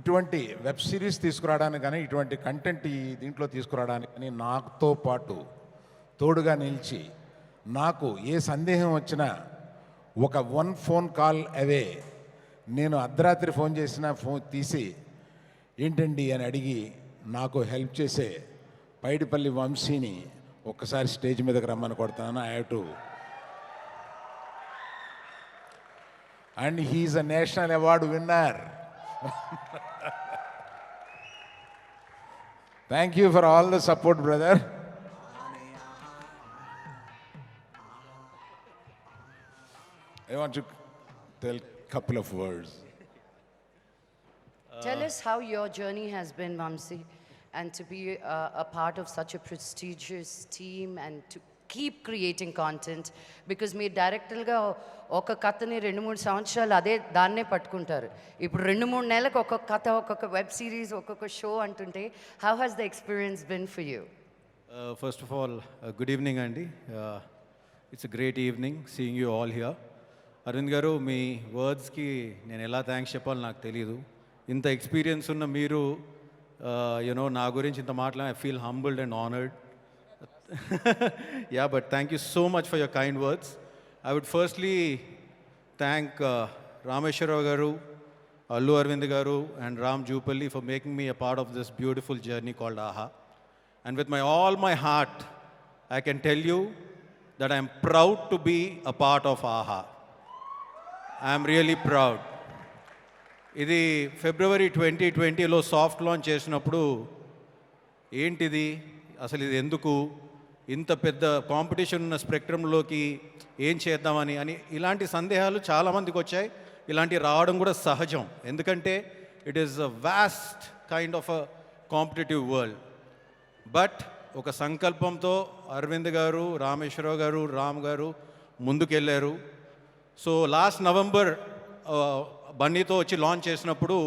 ఇటువంటి web series తీసుకురావడానికి కానీ ఇటువంటి కంటెంట్ ఈ దీంట్లో తీసుకురావడానికి కానీ నాతో పాటు తోడుగా నిలిచి నాకు ఏ సందేహం వచ్చినా ఒక ఫోన్ కాల్ అవే, నేను అర్ధరాత్రి ఫోన్ చేసిన ఫోన్ తీసి ఏంటండి అని అడిగి నాకు హెల్ప్ చేసే పైడిపల్లి వంశీని ఒక్కసారి స్టేజ్ మీదకి రమ్మని కొడుతున్నాను. I have to, and he is a national award winner. Thank you for all the support, brother. I want to tell a couple of words. Tell us how your journey has been, Vamsi, and to be a part of such a prestigious team and to keep creating content, because మీరు డైరెక్టర్గా ఒక కథని 2-3 సంవత్సరాలు అదే దాన్నే పట్టుకుంటారు. ఇప్పుడు 2-3 నెలలకు ఒక్కొక్క కథ, ఒక్కొక్క వెబ్ సిరీస్, ఒక్కొక్క షో అంటుంటే how has the experience been for you? First of all, good evening, Andy. It's a great evening seeing you all here. Aravind garu, మీ వర్డ్స్కి నేను ఎలా థ్యాంక్స్ చెప్పాలో నాకు తెలియదు. ఇంత ఎక్స్పీరియన్స్ ఉన్న మీరు నా గురించి ఇంత మాట్లాడి I feel humbled and honoured. Yeah, but thank you so much for your kind words. I would firstly thank Rameshwara Garu, Allu Arvind Garu and Ram Jupalli for making me a part of this beautiful journey called AHA. And with all my heart, I can tell you that I am proud to be a part of AHA. I am really proud. ఇది February 2020లో soft launch చేసినప్పుడు ఏంటిది అసలు, ఇది ఎందుకు ఇంత పెద్ద competition ఉన్న స్పెక్ట్రంలోకి ఏం చేద్దామని ఇలాంటి సందేహాలు చాలామందికి వచ్చాయి. ఇలాంటివి రావడం కూడా సహజం, ఎందుకంటే it is a vast kind of a competitive world. But ఒక సంకల్పంతో అరవింద్ గారు, రామేశ్వరరావు గారు, రామ్ గారు ముందుకెళ్ళారు. సో లాస్ట్ నవంబర్ బన్నీతో వచ్చి లాంచ్ చేసినప్పుడు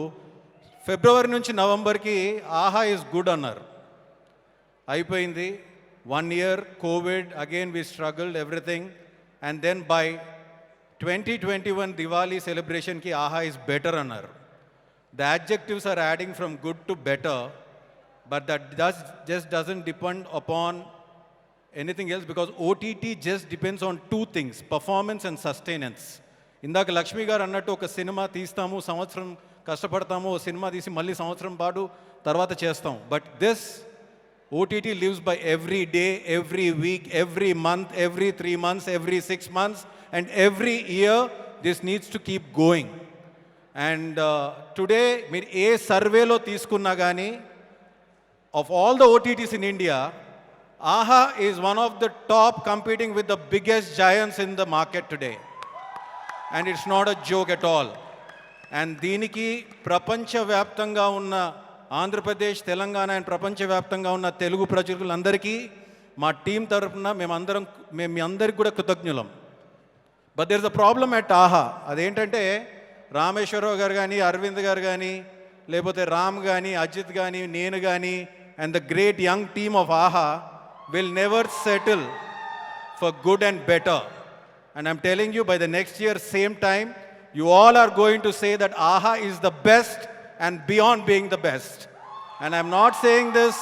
ఫిబ్రవరి నుంచి నవంబర్కి ఆహా ఈజ్ గుడ్ అన్నారు. అయిపోయింది 1 year, COVID, again we struggled, everything. And then by 2021 Diwali celebration ki AHA is better anar. The adjectives are adding from good to better, but that just doesn't depend upon anything else, because OTT just depends on 2 things, performance and sustenance. ఇందాక లక్ష్మి గారు అన్నట్టు ఒక cinema తీస్తాము, సంవత్సరం కష్టపడతాము, ఓ cinema తీసి మళ్ళీ సంవత్సరం పాటు తర్వాత చేస్తాం. But this OTT lives by every day, every week, every month, every 3 months, every 6 months, and every year this needs to keep going. And today, మీరు ఏ సర్వేలో తీసుకున్నా కానీ, of all the OTTs in India, AHA is one of the top, competing with the biggest giants in the market today. And it's not a joke at all. And దీనికి ప్రపంచవ్యాప్తంగా ఉన్న Andhra Pradesh, Telangana and ప్రపంచవ్యాప్తంగా ఉన్న తెలుగు ప్రజలందరికీ మా టీం తరఫున మేము మీ అందరికి కూడా కృతజ్ఞులం. But there is a problem at Aha. అదేంటంటే రామేశ్వరరావు గారు కానీ, అరవింద్ గారు కానీ, లేకపోతే రామ్ కానీ, అజిత్ కానీ, నేను కానీ, and the great young team of Aha will never settle for good and better. And I'm telling you, by the next year same time you all are going to say that AHA is the best and beyond being the best. And I'm not saying this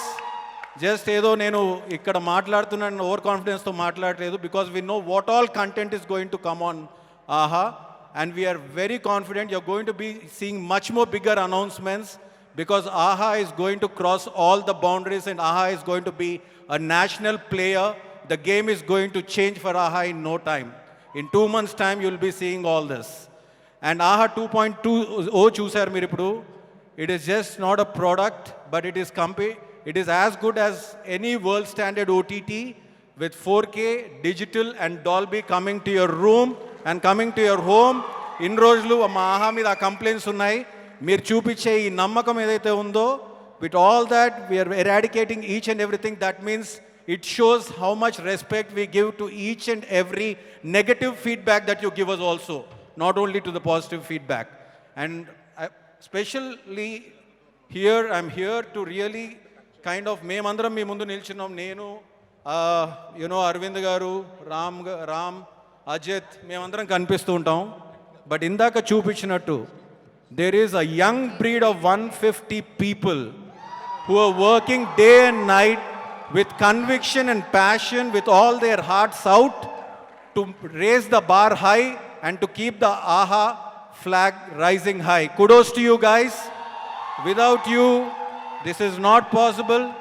just ఏదో నేను ఇక్కడ మాట్లాడుతున్నాను over కాన్ఫిడెన్స్తో మాట్లాడలేదు, because we know what all content is going to come on AHA, and we are very confident you're going to be seeing much more bigger announcements, because AHA is going to cross all the boundaries and AHA is going to be a national player. The game is going to change for AHA in no time. In 2 months' time you'll be seeing all this. And AHA 2.2 చూసారు మీరు ఇప్పుడు. It is just not a product, but it is as good as any world standard OTT with 4K digital and Dolby coming to your room and coming to your home. ఇన్ని రోజులు మా ఆహా మీద ఆ complaints ఉన్నాయి. మీరు చూపించే ఈ నమ్మకం ఏదైతే ఉందో, with all that we are eradicating each and everything. That means it shows how much respect we give to each and every negative feedback that you give us also, not only to the positive feedback. And especially here, I'm here to really kind of, మేమందరం మీ ముందు నిల్చున్నాం. నేను అరవింద్ గారు, రామ్, అజిత్, మేమందరం కనిపిస్తూ ఉంటాం. But ఇందాక చూపించినట్టు there is a young breed of 150 people who are working day and night with conviction and passion, with all their hearts out, to raise the bar high and to keep the AHA flag rising high. Kudos to you guys. Without you, this is not possible.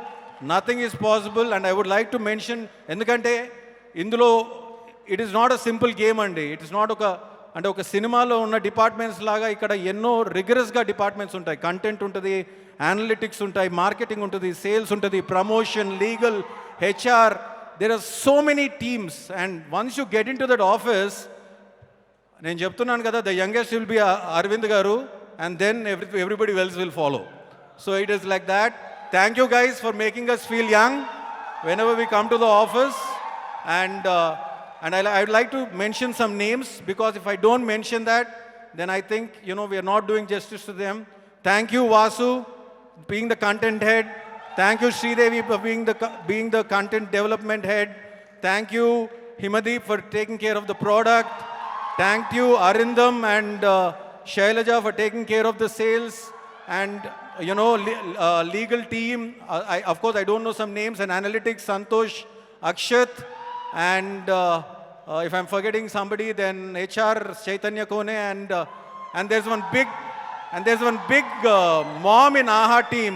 Nothing is possible. And I would like to mention, ఎందుకంటే ఇందులో it is not a simple game అండి. It is not ఒక సినిమాలో ఉన్న departments లాగా ఇక్కడ ఎన్నో రిగరస్గా డిపార్ట్మెంట్స్ ఉంటాయి. కంటెంట్ ఉంటుంది, అనలిటిక్స్ ఉంటాయి, మార్కెటింగ్ ఉంటుంది, సేల్స్ ఉంటుంది, promotion, legal, HR. There are so many teams. And once you get into that office, నేను చెప్తున్నాను కదా, the youngest will be Aravind garu, and then everybody else will follow. So it is like that. Thank you guys for making us feel young whenever we come to the office. And I would like to mention some names, because if I don't mention that, then I think, we are not doing justice to them. Thank you, Vasu, being the content head. Thank you, Sridevi, for being the content development head. Thank you, Himadeep, for taking care of the product. Thank you, Arindam and Shailaja, for taking care of the sales. And, legal team. Of course, I don't know some names. And analytics, Santosh, Akshat. And if I'm forgetting somebody, then HR, Chaitanya Kone. And there's one big mom in AHA team.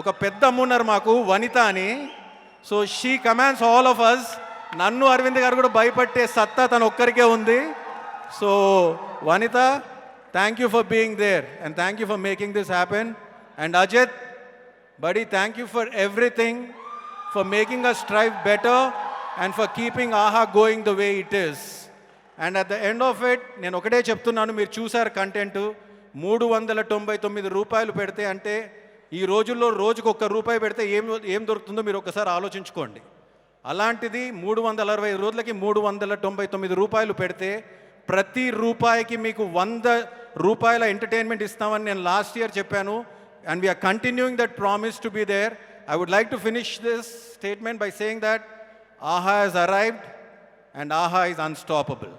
Oka pedda munnar maku, Vanita ani. So she commands all of us. Nannu Arvind garu kuda bhayapatte satta tanu okkarike undi. So Vanita, thank you for being there, and thank you for making this happen. And Ajit, buddy, thank you for everything, for making us strive better and for keeping AHA going the way it is. And at the end of it, నేను ఒకటే చెప్తున్నాను, మీరు చూసారు content. 399 రూపాయలు పెడితే, అంటే ఈ రోజుల్లో రోజుకు ₹1 పెడితే ఏం దొరుకుతుందో మీరు ఒకసారి ఆలోచించుకోండి. అలాంటిది 365 రోజులకి 399 రూపాయలు పెడితే, ప్రతి రూపాయికి మీకు 100 రూపాయల ఎంటర్టైన్మెంట్ ఇస్తామని నేను లాస్ట్ ఇయర్ చెప్పాను. And we are continuing that promise to be there. I would like to finish this statement by saying that AHA has arrived and AHA is unstoppable.